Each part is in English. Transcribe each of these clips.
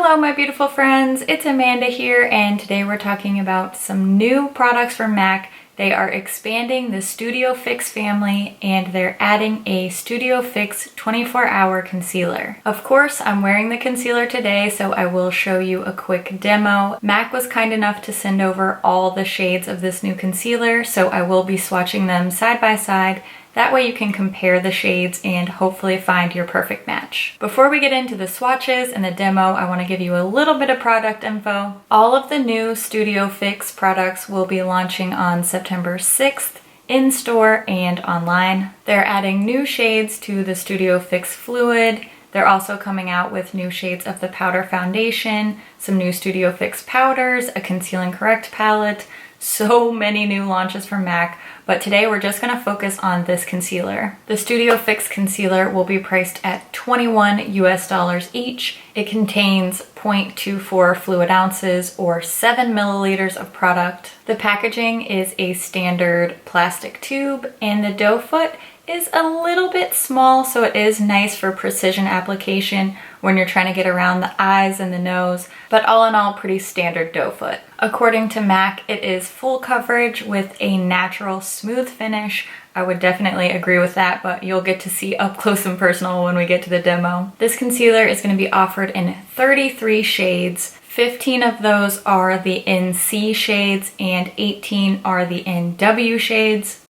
Hello my beautiful friends, it's Amanda here, and today we're talking about some new products from MAC. They are expanding the Studio Fix family and they're adding a Studio Fix 24-hour concealer. Of course, I'm wearing the concealer today, so I will show you a quick demo. MAC was kind enough to send over all the shades of this new concealer, so I will be swatching them side by side. That way you can compare the shades and hopefully find your perfect match. Before we get into the swatches and the demo, I want to give you a little bit of product info. All of the new Studio Fix products will be launching on September 6th in store and online. They're adding new shades to the Studio Fix Fluid. They're also coming out with new shades of the powder foundation, some new Studio Fix powders, a conceal and correct palette. So many new launches from MAC, but today we're just going to focus on this concealer. The Studio Fix concealer will be priced at $21 US each. It contains 0.24 fluid ounces or 7 milliliters of product. The packaging is a standard plastic tube and the doe foot is a little bit small, so it is nice for precision application when you're trying to get around the eyes and the nose, but all in all, pretty standard doe foot. According to MAC, it is full coverage with a natural smooth finish. I would definitely agree with that, but you'll get to see up close and personal when we get to the demo. This concealer is going to be offered in 33 shades. 15 of those are the NC shades and 18 are the NW shades.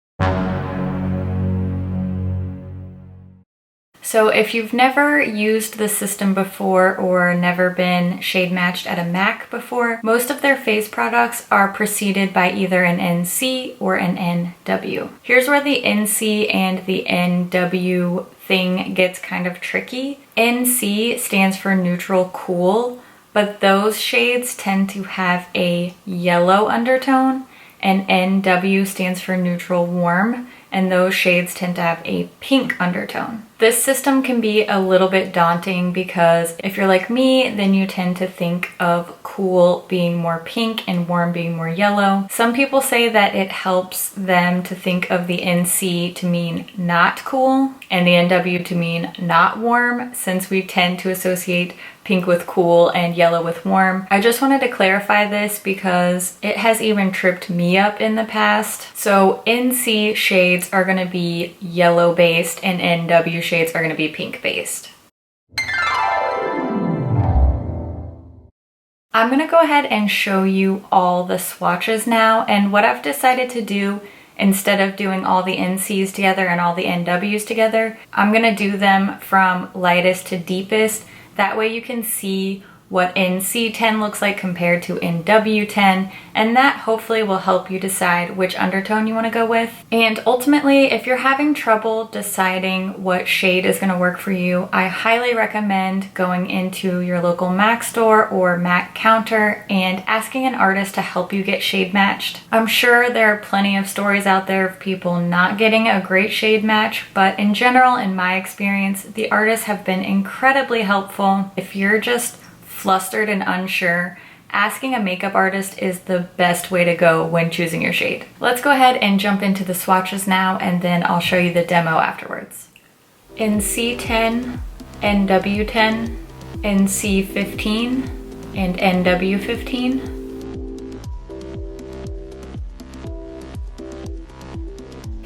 So if you've never used the system before or never been shade matched at a MAC before, most of their face products are preceded by either an NC or an NW. Here's where the NC and the NW thing gets kind of tricky. NC stands for neutral cool, but those shades tend to have a yellow undertone, and NW stands for neutral warm, and those shades tend to have a pink undertone. This system can be a little bit daunting because if you're like me, then you tend to think of cool being more pink and warm being more yellow. Some people say that it helps them to think of the NC to mean not cool and the NW to mean not warm, since we tend to associate pink with cool and yellow with warm. I just wanted to clarify this because it has even tripped me up in the past. So NC shades are going to be yellow based and NW shades are going to be pink based. I'm going to go ahead and show you all the swatches now, and what I've decided to do, instead of doing all the NCs together and all the NWs together, I'm going to do them from lightest to deepest. That way you can see what NC10 looks like compared to NW10, and that hopefully will help you decide which undertone you want to go with. And ultimately, if you're having trouble deciding what shade is going to work for you, I highly recommend going into your local MAC store or MAC counter and asking an artist to help you get shade matched. I'm sure there are plenty of stories out there of people not getting a great shade match, but in general, in my experience, the artists have been incredibly helpful. If you're just flustered and unsure, asking a makeup artist is the best way to go when choosing your shade. Let's go ahead and jump into the swatches now, and then I'll show you the demo afterwards. NC10, NW10, NC15, and NW15.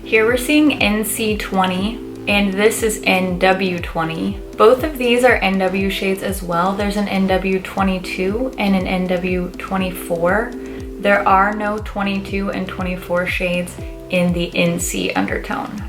Here we're seeing NC20, and this is NW20. Both of these are NW shades as well. There's an NW22 and an NW24. There are no 22 and 24 shades in the NC undertone.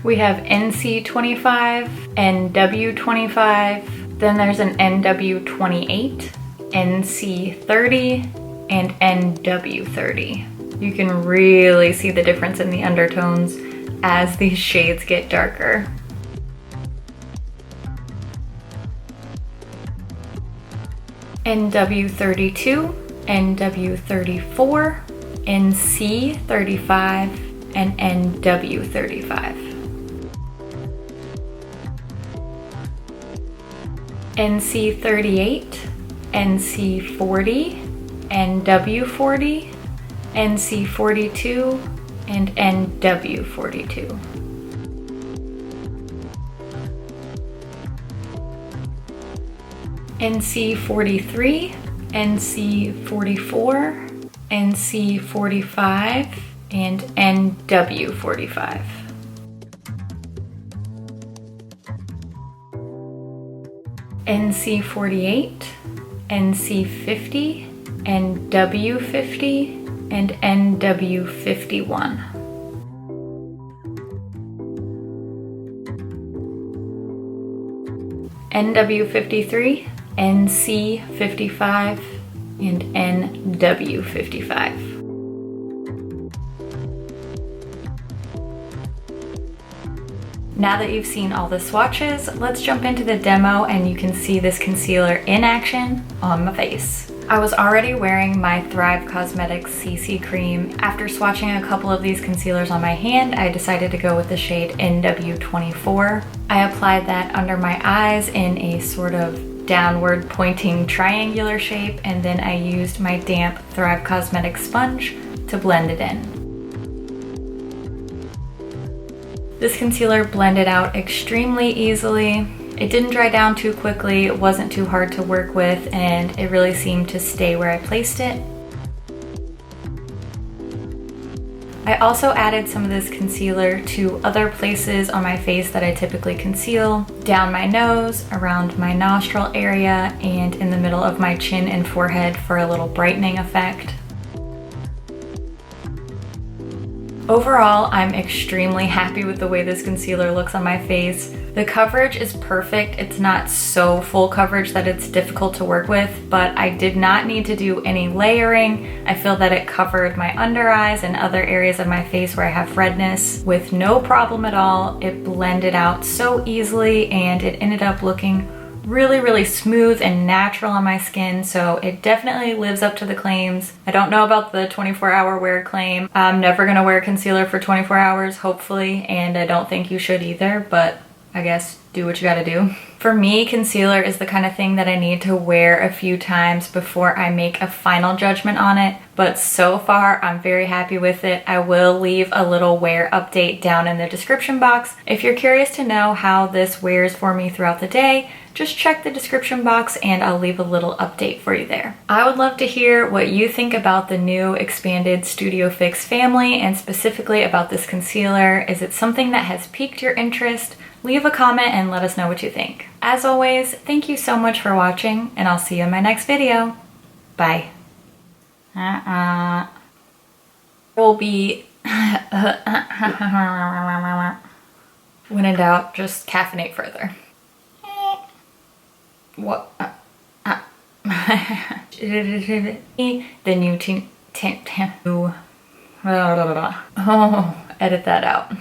We have NC25, NW25, then there's an NW28, NC30, and NW30. You can really see the difference in the undertones as these shades get darker. NW32, NW34, NC35, and NW35. NC38, NC40, NW40, NC42, and NW42. NC43, NC44, NC45, and NW45. NC48, NC50, NW50, and NW51. NW53, NC55, and NW55. Now that you've seen all the swatches, let's jump into the demo and you can see this concealer in action on my face. I was already wearing my Thrive Cosmetics CC cream. After swatching a couple of these concealers on my hand, I decided to go with the shade NW24. I applied that under my eyes in a sort of downward pointing triangular shape, and then I used my damp Thrive Cosmetics sponge to blend it in. This concealer blended out extremely easily. It didn't dry down too quickly, it wasn't too hard to work with, and it really seemed to stay where I placed it. I also added some of this concealer to other places on my face that I typically conceal, down my nose, around my nostril area, and in the middle of my chin and forehead for a little brightening effect. Overall, I'm extremely happy with the way this concealer looks on my face. The coverage is perfect. It's not so full coverage that it's difficult to work with, but I did not need to do any layering. I feel that it covered my under eyes and other areas of my face where I have redness with no problem at all. It blended out so easily and it ended up looking really smooth and natural on my skin, so it definitely lives up to the claims. I don't know about the 24-hour wear claim. I'm never gonna wear concealer for 24 hours, hopefully, and I don't think you should either, but I guess do what you gotta do. For me, concealer is the kind of thing that I need to wear a few times before I make a final judgment on it, but so far I'm very happy with it. I will leave a little wear update down in the description box. If you're curious to know how this wears for me throughout the day, just check the description box and I'll leave a little update for you there. I would love to hear what you think about the new expanded Studio Fix family and specifically about this concealer. Is it something that has piqued your interest? Leave a comment and let us know what you think. As always, thank you so much for watching and I'll see you in my next video. Bye. Will be when in doubt, just caffeinate further. What? Then you oh, edit that out.